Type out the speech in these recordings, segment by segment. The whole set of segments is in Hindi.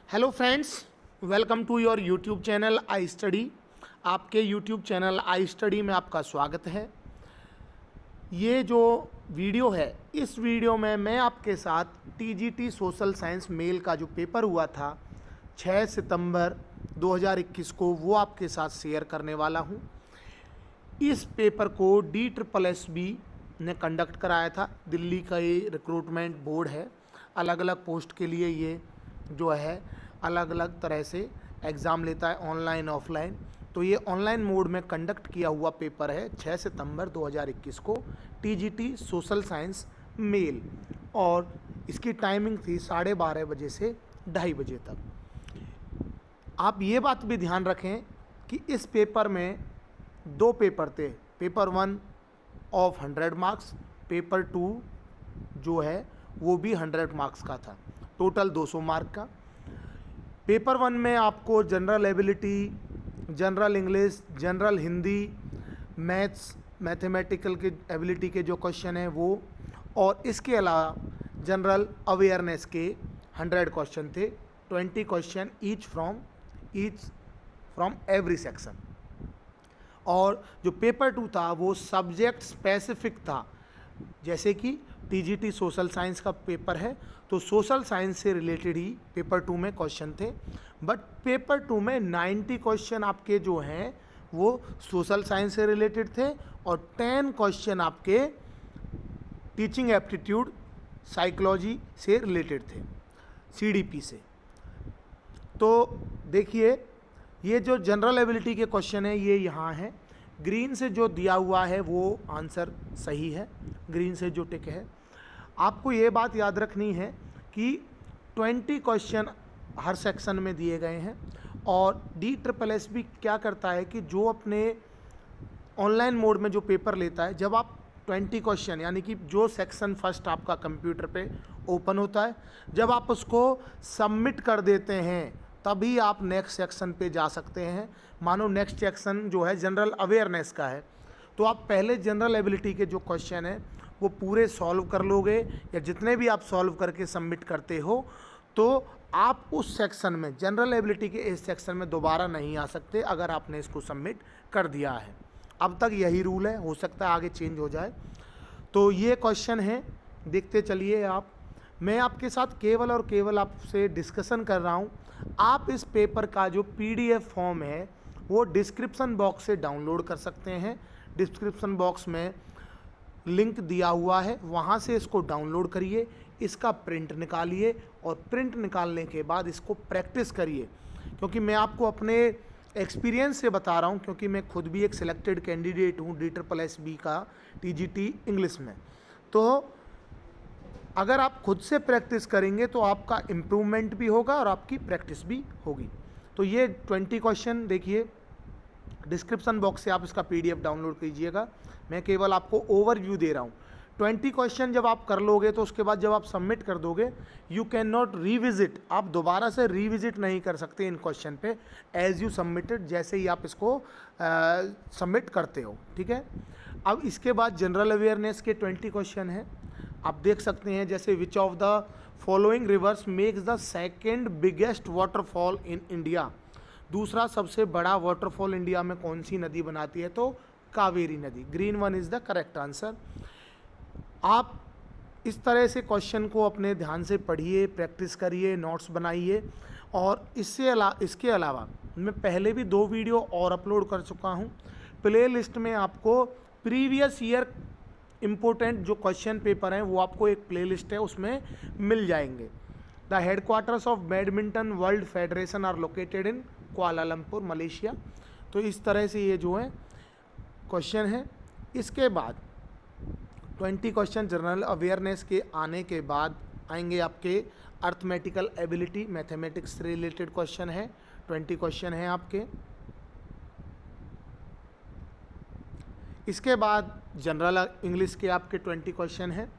Hello friends, welcome to your YouTube channel I study. आपके यूट्यूब चैनल आई स्टडी में आपका स्वागत है। ये जो वीडियो है, इस वीडियो में मैं आपके साथ टीजीटी सोशल साइंस मेल का जो पेपर हुआ था 6 सितंबर 2021 को, वो आपके साथ शेयर करने वाला हूँ। इस पेपर को DSSB ने कंडक्ट कराया था। दिल्ली का ये रिक्रूटमेंट बोर्ड है, अलग अलग पोस्ट के लिए ये जो है अलग अलग तरह से एग्ज़ाम लेता है, ऑनलाइन ऑफलाइन। तो ये ऑनलाइन मोड में कंडक्ट किया हुआ पेपर है 6 सितंबर 2021 को, टीजीटी सोशल साइंस मेल, और इसकी टाइमिंग थी 12:30 बजे से 2:30 बजे तक। आप ये बात भी ध्यान रखें कि इस पेपर में 2 पेपर थे। पेपर 1 ऑफ 100 मार्क्स, पेपर 2 जो है वो भी 100 मार्क्स का था, टोटल 200 मार्क का। पेपर 1 में आपको general ability, general English, general Hindi, maths, mathematical के एबिलिटी के जो क्वेश्चन हैं वो, और इसके अलावा जनरल अवेयरनेस के 100 क्वेश्चन थे, 20 question each from every section. और जो पेपर 2 था वो सब्जेक्ट स्पेसिफिक था, जैसे कि टीजीटी सोशल साइंस का पेपर है तो सोशल साइंस से रिलेटेड ही पेपर 2 में क्वेश्चन थे। बट पेपर 2 में 90 क्वेश्चन आपके जो हैं वो सोशल साइंस से रिलेटेड थे, और 10 क्वेश्चन आपके टीचिंग एप्टीट्यूड साइकोलॉजी से रिलेटेड थे, CDP से। तो देखिए, ये जो जनरल एबिलिटी के क्वेश्चन है ये यहाँ है। ग्रीन से जो दिया हुआ है वो आंसर सही है, ग्रीन से जो टिक है। आपको ये बात याद रखनी है कि 20 क्वेश्चन हर सेक्शन में दिए गए हैं, और DSSB क्या करता है कि जो अपने ऑनलाइन मोड में जो पेपर लेता है, जब आप 20 क्वेश्चन यानी कि जो सेक्शन फर्स्ट आपका कंप्यूटर पे ओपन होता है, जब आप उसको सबमिट कर देते हैं तभी आप नेक्स्ट सेक्शन पे जा सकते हैं। मानो नेक्स्ट सेक्शन जो है जनरल अवेयरनेस का है, तो आप पहले जनरल एबिलिटी के जो क्वेश्चन हैं वो पूरे सॉल्व कर लोगे, या जितने भी आप सॉल्व करके सबमिट करते हो, तो आप उस सेक्शन में, जनरल एबिलिटी के इस सेक्शन में दोबारा नहीं आ सकते अगर आपने इसको सबमिट कर दिया है। अब तक यही रूल है, हो सकता है आगे चेंज हो जाए। तो ये क्वेश्चन है, देखते चलिए आप। मैं आपके साथ केवल और केवल आपसे डिस्कशन कर रहा हूँ। आप इस पेपर का जो PDF फॉर्म है वो डिस्क्रिप्शन बॉक्स से डाउनलोड कर सकते हैं। डिस्क्रिप्शन बॉक्स में लिंक दिया हुआ है, वहाँ से इसको डाउनलोड करिए, इसका प्रिंट निकालिए, और प्रिंट निकालने के बाद इसको प्रैक्टिस करिए। क्योंकि मैं आपको अपने एक्सपीरियंस से बता रहा हूँ, क्योंकि मैं खुद भी एक सिलेक्टेड कैंडिडेट हूँ DSSB का TGT इंग्लिश में। तो अगर आप खुद से प्रैक्टिस करेंगे तो आपका इम्प्रूवमेंट भी होगा और आपकी प्रैक्टिस भी होगी। तो ये 20 क्वेश्चन देखिए, डिस्क्रिप्शन बॉक्स से आप इसका PDF डाउनलोड कीजिएगा। मैं केवल आपको ओवरव्यू दे रहा हूँ। 20 क्वेश्चन जब आप कर लोगे तो उसके बाद जब आप सबमिट कर दोगे, यू कैन नॉट रिविजिट, आप दोबारा से रिविजिट नहीं कर सकते इन क्वेश्चन पे, एज यू सबमिटेड, जैसे ही आप इसको सबमिट करते हो, ठीक है। अब इसके बाद जनरल अवेयरनेस के 20 क्वेश्चन हैं। आप देख सकते हैं, जैसे विच of the following rivers makes the second biggest waterfall in India, दूसरा सबसे बड़ा वाटरफॉल इंडिया में कौन सी नदी बनाती है, तो कावेरी नदी। Green one is the correct answer. आप इस तरह से क्वेश्चन को अपने ध्यान से पढ़िए, प्रैक्टिस करिए, नोट्स बनाइए। और इसके अलावा मैं पहले भी 2 वीडियो और अपलोड कर चुका हूँ। प्ले लिस्ट में आपको प्रीवियस ईयर इम्पोर्टेंट जो क्वेश्चन पेपर हैं वो आपको एक प्लेलिस्ट है उसमें मिल जाएंगे। The headquarters of badminton world federation are located in Kuala Lumpur, Malaysia. तो इस तरह से ये जो है क्वेश्चन है। इसके बाद 20 क्वेश्चन जनरल अवेयरनेस के आने के बाद आएंगे आपके अर्थमेटिकल एबिलिटी, मैथमेटिक्स से रिलेटेड क्वेश्चन है, 20 क्वेश्चन हैं आपके। इसके बाद जनरल इंग्लिश के आपके 20 क्वेश्चन हैं।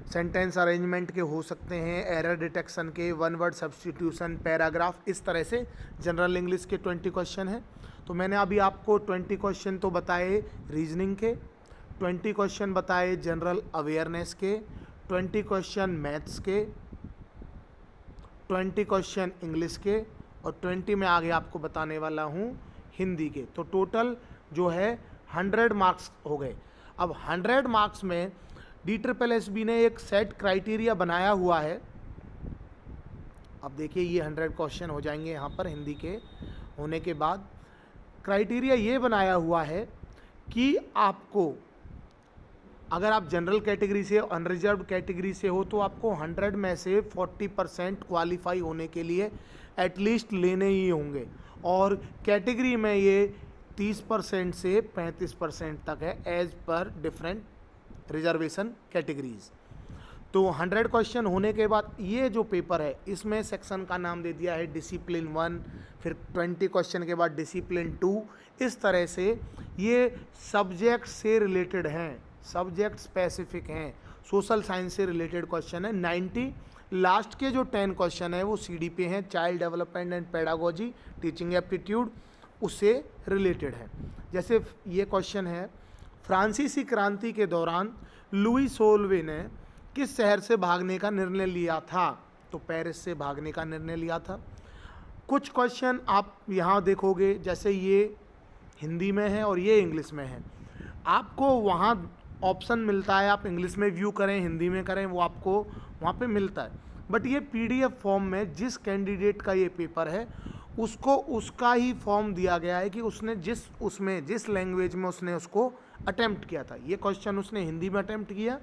सेंटेंस अरेंजमेंट के हो सकते हैं, एरर डिटेक्शन के, वन वर्ड सब्स्टिट्यूशन, पैराग्राफ, इस तरह से जनरल इंग्लिश के 20 क्वेश्चन हैं। तो मैंने अभी आपको 20 क्वेश्चन तो बताए रीजनिंग के, 20 क्वेश्चन बताए जनरल अवेयरनेस के, 20 क्वेश्चन मैथ्स के, 20 क्वेश्चन इंग्लिश के और 20 में आगे आपको बताने वाला हूँ हिंदी के। तो टोटल जो है 100 मार्क्स हो गए। अब 100 मार्क्स में DSSB ने एक सेट क्राइटेरिया बनाया हुआ है। अब देखिए ये 100 क्वेश्चन हो जाएंगे यहाँ पर हिंदी के होने के बाद। क्राइटेरिया ये बनाया हुआ है कि आपको अगर आप जनरल कैटेगरी से अनरिजर्व्ड कैटेगरी से हो तो आपको 100 में से 40% क्वालिफाई होने के लिए एटलीस्ट लेने ही होंगे, और कैटेगरी में ये 30% से 35% तक है as per different reservation categories. तो 100 क्वेश्चन होने के बाद ये जो पेपर है इसमें सेक्शन का नाम दे दिया है डिसिप्लिन 1, फिर 20 क्वेश्चन के बाद डिसिप्लिन 2। इस तरह से ये सब्जेक्ट से रिलेटेड हैं, सब्जेक्ट स्पेसिफिक हैं, सोशल साइंस से रिलेटेड क्वेश्चन है। 90 लास्ट के जो 10 क्वेश्चन है वो CD पे हैं, child development and pedagogy, teaching aptitude, उससे रिलेटेड है। जैसे ये क्वेश्चन है, फ्रांसीसी क्रांति के दौरान लुई सोल्वे ने किस शहर से भागने का निर्णय लिया था? तो पेरिस से भागने का निर्णय लिया था। कुछ क्वेश्चन आप यहाँ देखोगे, जैसे ये हिंदी में है और ये इंग्लिश में है, आपको वहाँ ऑप्शन मिलता है, आप इंग्लिश में व्यू करें हिंदी में करें, वो आपको वहाँ पे मिलता है। बट ये PDF फॉर्म में जिस कैंडिडेट का ये पेपर है उसको उसका ही फॉर्म दिया गया है कि उसने जिस लैंग्वेज में उसने उसको अटेम्प्ट किया था। ये क्वेश्चन उसने हिंदी में अटेम्प्ट किया,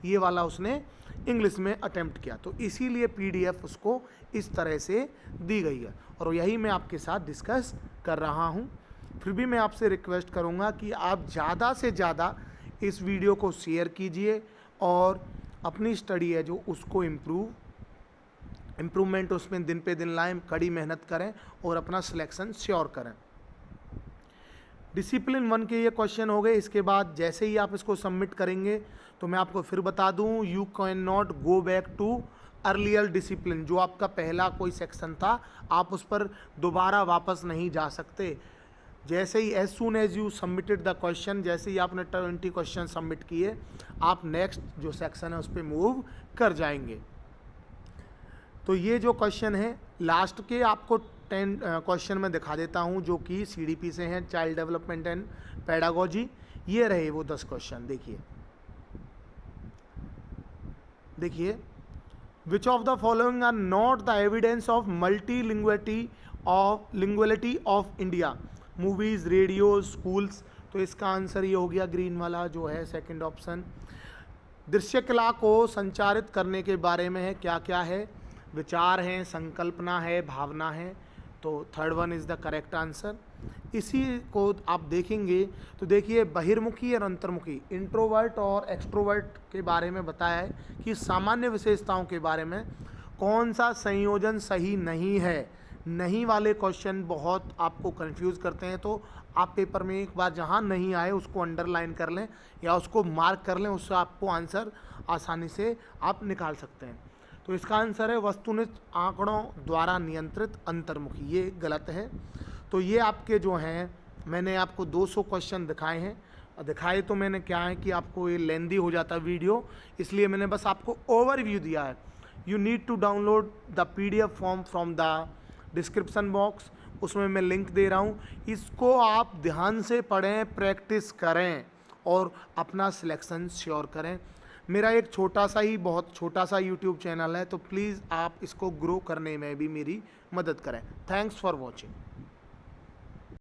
ये वाला उसने इंग्लिश में अटेम्प्ट किया, तो इसीलिए PDF उसको इस तरह से दी गई है और यही मैं आपके साथ डिस्कस कर रहा हूँ। फिर भी मैं आपसे रिक्वेस्ट करूँगा कि आप ज़्यादा से ज़्यादा इस वीडियो को शेयर कीजिए और अपनी स्टडी है जो उसको इम्प्रूवमेंट उसमें दिन पे दिन लाएं, कड़ी मेहनत करें और अपना सिलेक्शन श्योर करें। डिसिप्लिन 1 के ये क्वेश्चन हो गए। इसके बाद जैसे ही आप इसको सबमिट करेंगे तो मैं आपको फिर बता दूं, you can not go back to earlier discipline. जो आपका पहला कोई सेक्शन था आप उस पर दोबारा वापस नहीं जा सकते। जैसे ही as soon as you submitted the question, जैसे ही आपने 20 क्वेश्चन सबमिट किए, आप नेक्स्ट जो सेक्शन है उस पर मूव कर जाएंगे। तो ये जो क्वेश्चन है लास्ट के आपको 10 क्वेश्चन में दिखा देता हूँ जो कि CDP से हैं, चाइल्ड डेवलपमेंट एंड पेडागोजी। ये रहे वो 10 क्वेश्चन। देखिए which of the following are not the evidence of linguality of India? Movies, radio, schools. तो इसका आंसर ये हो गया ग्रीन वाला जो है सेकंड ऑप्शन। दृश्य कला को संचारित करने के बारे में है, क्या क्या है? विचार हैं, संकल्पना है, भावना है। तो third one is the correct answer. इसी को आप देखेंगे तो देखिए बहिर्मुखी और अंतर्मुखी, इंट्रोवर्ट और एक्सट्रोवर्ट के बारे में बताया है कि सामान्य विशेषताओं के बारे में कौन सा संयोजन सही नहीं है। नहीं वाले क्वेश्चन बहुत आपको कंफ्यूज करते हैं, तो आप पेपर में एक बार जहां नहीं आए उसको अंडरलाइन कर लें या उसको मार्क कर लें, उससे आपको आंसर आसानी से आप निकाल सकते हैं। तो इसका आंसर है वस्तुनिष्ठ आंकड़ों द्वारा नियंत्रित अंतर्मुखी। ये गलत है। तो ये आपके जो हैं, मैंने आपको 200 क्वेश्चन दिखाए हैं। दिखाए तो मैंने क्या है कि आपको ये लेंदी हो जाता वीडियो, इसलिए मैंने बस आपको ओवरव्यू दिया है। You need to download the PDF form from the description box, उसमें मैं लिंक दे रहा हूँ। इसको आप ध्यान से पढ़ें, प्रैक्टिस करें और अपना सिलेक्शन श्योर करें। मेरा एक बहुत छोटा सा YouTube चैनल है, तो प्लीज़ आप इसको ग्रो करने में भी मेरी मदद करें। Thanks for watching.